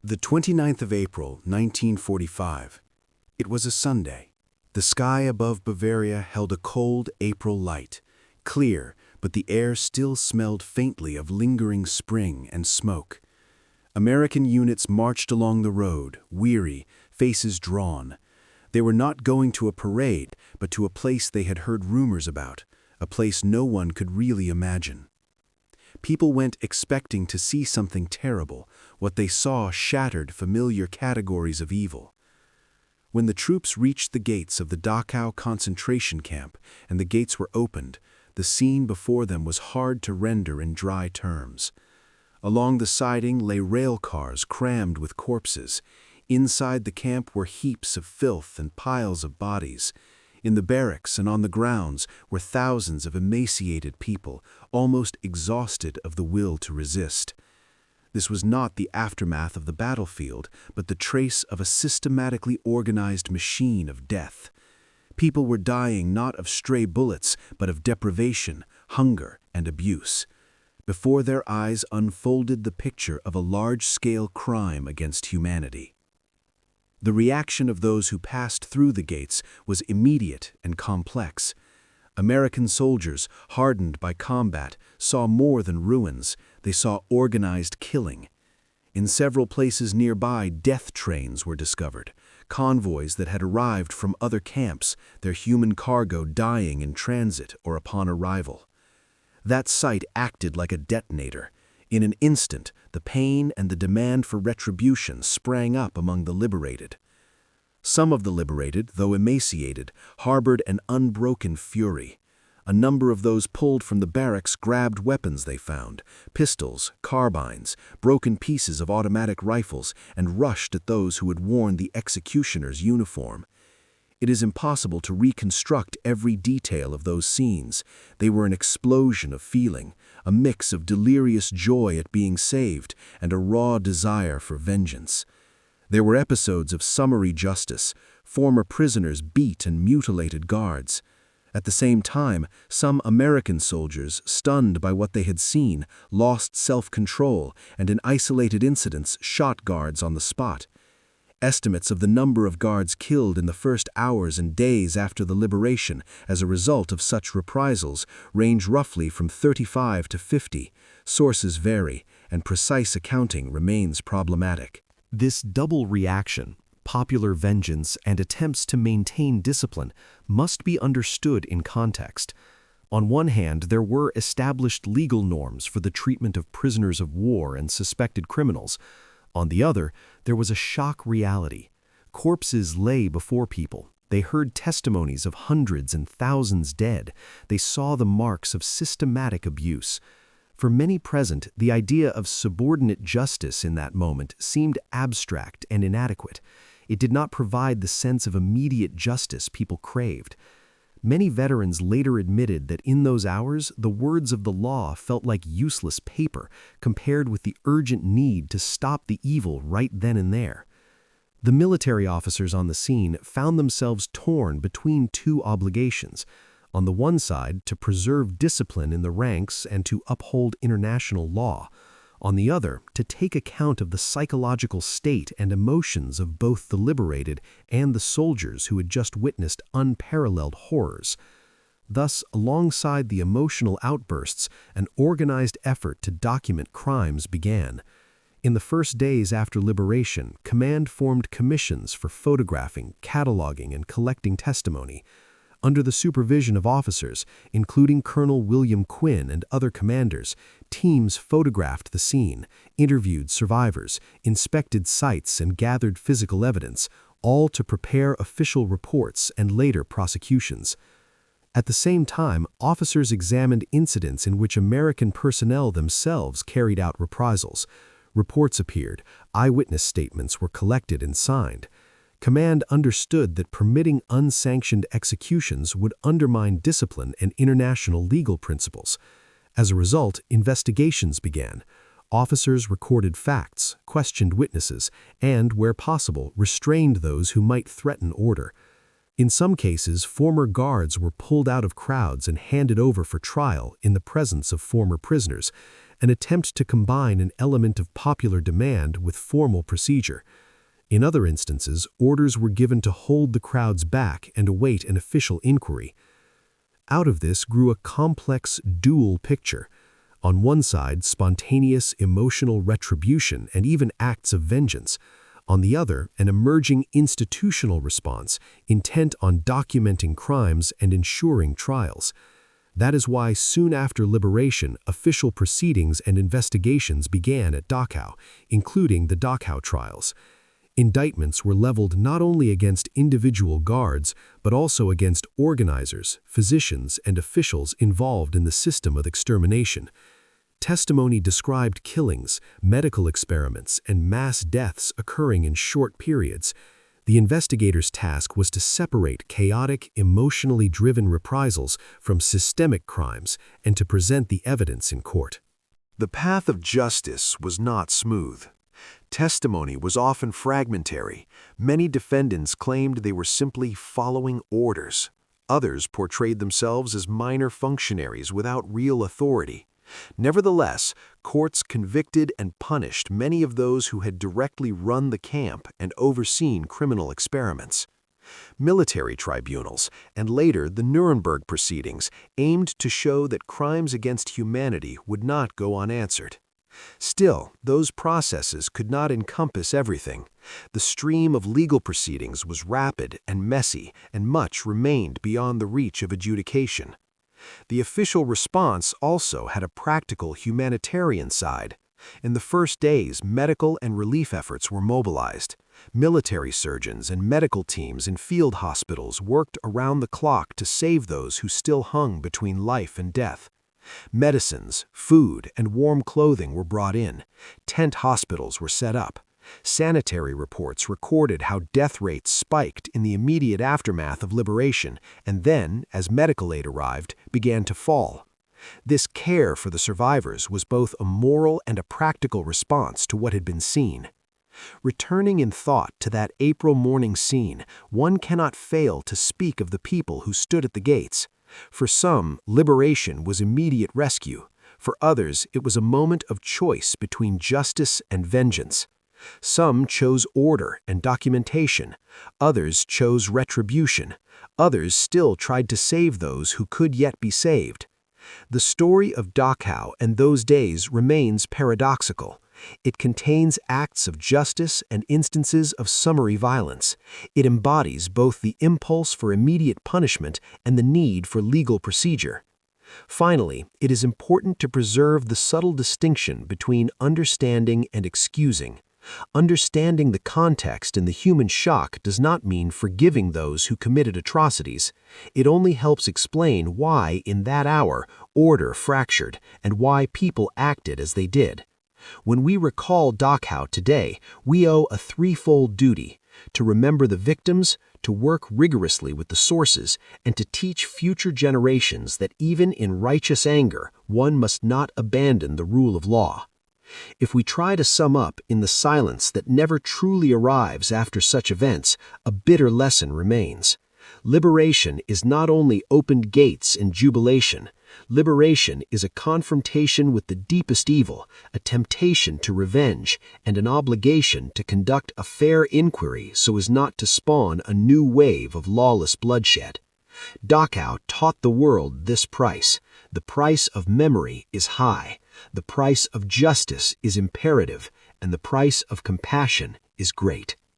The 29th of April, 1945. It was a Sunday. The sky above Bavaria held a cold April light, clear, but the air still smelled faintly of lingering spring and smoke. American units marched along the road, weary, faces drawn. They were not going to a parade, but to a place they had heard rumors about, a place no one could really imagine. People went expecting to see something terrible. What they saw shattered familiar categories of evil. When the troops reached the gates of the Dachau concentration camp and the gates were opened, the scene before them was hard to render in dry terms. Along the siding lay rail cars crammed with corpses. Inside the camp were heaps of filth and piles of bodies. In the barracks and on the grounds were thousands of emaciated people, almost exhausted of the will to resist. This was not the aftermath of the battlefield, but the trace of a systematically organized machine of death. People were dying not of stray bullets, but of deprivation, hunger, and abuse. Before their eyes unfolded the picture of a large-scale crime against humanity. The reaction of those who passed through the gates was immediate and complex. American soldiers, hardened by combat, saw more than ruins. They saw organized killing. In several places nearby, death trains were discovered, convoys that had arrived from other camps, their human cargo dying in transit or upon arrival. That sight acted like a detonator. In an instant, the pain and the demand for retribution sprang up among the liberated. Some of the liberated, though emaciated, harbored an unbroken fury. A number of those pulled from the barracks grabbed weapons they found, pistols, carbines, broken pieces of automatic rifles, and rushed at those who had worn the executioner's uniform. It is impossible to reconstruct every detail of those scenes. They were an explosion of feeling, a mix of delirious joy at being saved and a raw desire for vengeance. There were episodes of summary justice. Former prisoners beat and mutilated guards. At the same time, some American soldiers, stunned by what they had seen, lost self-control and in isolated incidents shot guards on the spot. Estimates of the number of guards killed in the first hours and days after the liberation as a result of such reprisals range roughly from 35 to 50. Sources vary, and precise accounting remains problematic. This double reaction, popular vengeance and attempts to maintain discipline, must be understood in context. On one hand, there were established legal norms for the treatment of prisoners of war and suspected criminals. On the other, there was a shock reality. Corpses lay before people. They heard testimonies of hundreds and thousands dead. They saw the marks of systematic abuse. For many present, the idea of subordinate justice in that moment seemed abstract and inadequate. It did not provide the sense of immediate justice people craved. Many veterans later admitted that in those hours, the words of the law felt like useless paper compared with the urgent need to stop the evil right then and there. The military officers on the scene found themselves torn between two obligations. On the one side, to preserve discipline in the ranks and to uphold international law. On the other, to take account of the psychological state and emotions of both the liberated and the soldiers who had just witnessed unparalleled horrors. Thus, alongside the emotional outbursts, an organized effort to document crimes began. In the first days after liberation, command formed commissions for photographing, cataloging, and collecting testimony. Under the supervision of officers, including Colonel William Quinn and other commanders, teams photographed the scene, interviewed survivors, inspected sites, and gathered physical evidence, all to prepare official reports and later prosecutions. At the same time, officers examined incidents in which American personnel themselves carried out reprisals. Reports appeared, eyewitness statements were collected and signed. Command understood that permitting unsanctioned executions would undermine discipline and international legal principles. As a result, investigations began. Officers recorded facts, questioned witnesses, and, where possible, restrained those who might threaten order. In some cases, former guards were pulled out of crowds and handed over for trial in the presence of former prisoners, an attempt to combine an element of popular demand with formal procedure. In other instances, orders were given to hold the crowds back and await an official inquiry. Out of this grew a complex dual picture. On one side, spontaneous emotional retribution and even acts of vengeance. On the other, an emerging institutional response intent on documenting crimes and ensuring trials. That is why soon after liberation, official proceedings and investigations began at Dachau, including the Dachau trials. Indictments were leveled not only against individual guards, but also against organizers, physicians, and officials involved in the system of extermination. Testimony described killings, medical experiments, and mass deaths occurring in short periods. The investigators' task was to separate chaotic, emotionally driven reprisals from systemic crimes and to present the evidence in court. The path of justice was not smooth. Testimony was often fragmentary. Many defendants claimed they were simply following orders. Others portrayed themselves as minor functionaries without real authority. Nevertheless, courts convicted and punished many of those who had directly run the camp and overseen criminal experiments. Military tribunals, and later the Nuremberg proceedings, aimed to show that crimes against humanity would not go unanswered. Still, those processes could not encompass everything. The stream of legal proceedings was rapid and messy, and much remained beyond the reach of adjudication. The official response also had a practical humanitarian side. In the first days, medical and relief efforts were mobilized. Military surgeons and medical teams in field hospitals worked around the clock to save those who still hung between life and death. Medicines, food, and warm clothing were brought in. Tent hospitals were set up. Sanitary reports recorded how death rates spiked in the immediate aftermath of liberation and then, as medical aid arrived, began to fall. This care for the survivors was both a moral and a practical response to what had been seen. Returning in thought to that April morning scene, one cannot fail to speak of the people who stood at the gates. For some, liberation was immediate rescue. For others, it was a moment of choice between justice and vengeance. Some chose order and documentation. Others chose retribution. Others still tried to save those who could yet be saved. The story of Dachau and those days remains paradoxical. It contains acts of justice and instances of summary violence. It embodies both the impulse for immediate punishment and the need for legal procedure. Finally, it is important to preserve the subtle distinction between understanding and excusing. Understanding the context and the human shock does not mean forgiving those who committed atrocities. It only helps explain why, in that hour, order fractured and why people acted as they did. When we recall Dachau today, we owe a threefold duty: to remember the victims, to work rigorously with the sources, and to teach future generations that even in righteous anger, one must not abandon the rule of law. If we try to sum up in the silence that never truly arrives after such events, a bitter lesson remains. Liberation is not only opened gates and jubilation. Liberation is a confrontation with the deepest evil, a temptation to revenge, and an obligation to conduct a fair inquiry so as not to spawn a new wave of lawless bloodshed. Dachau taught the world this price. The price of memory is high. The price of justice is imperative, and the price of compassion is great.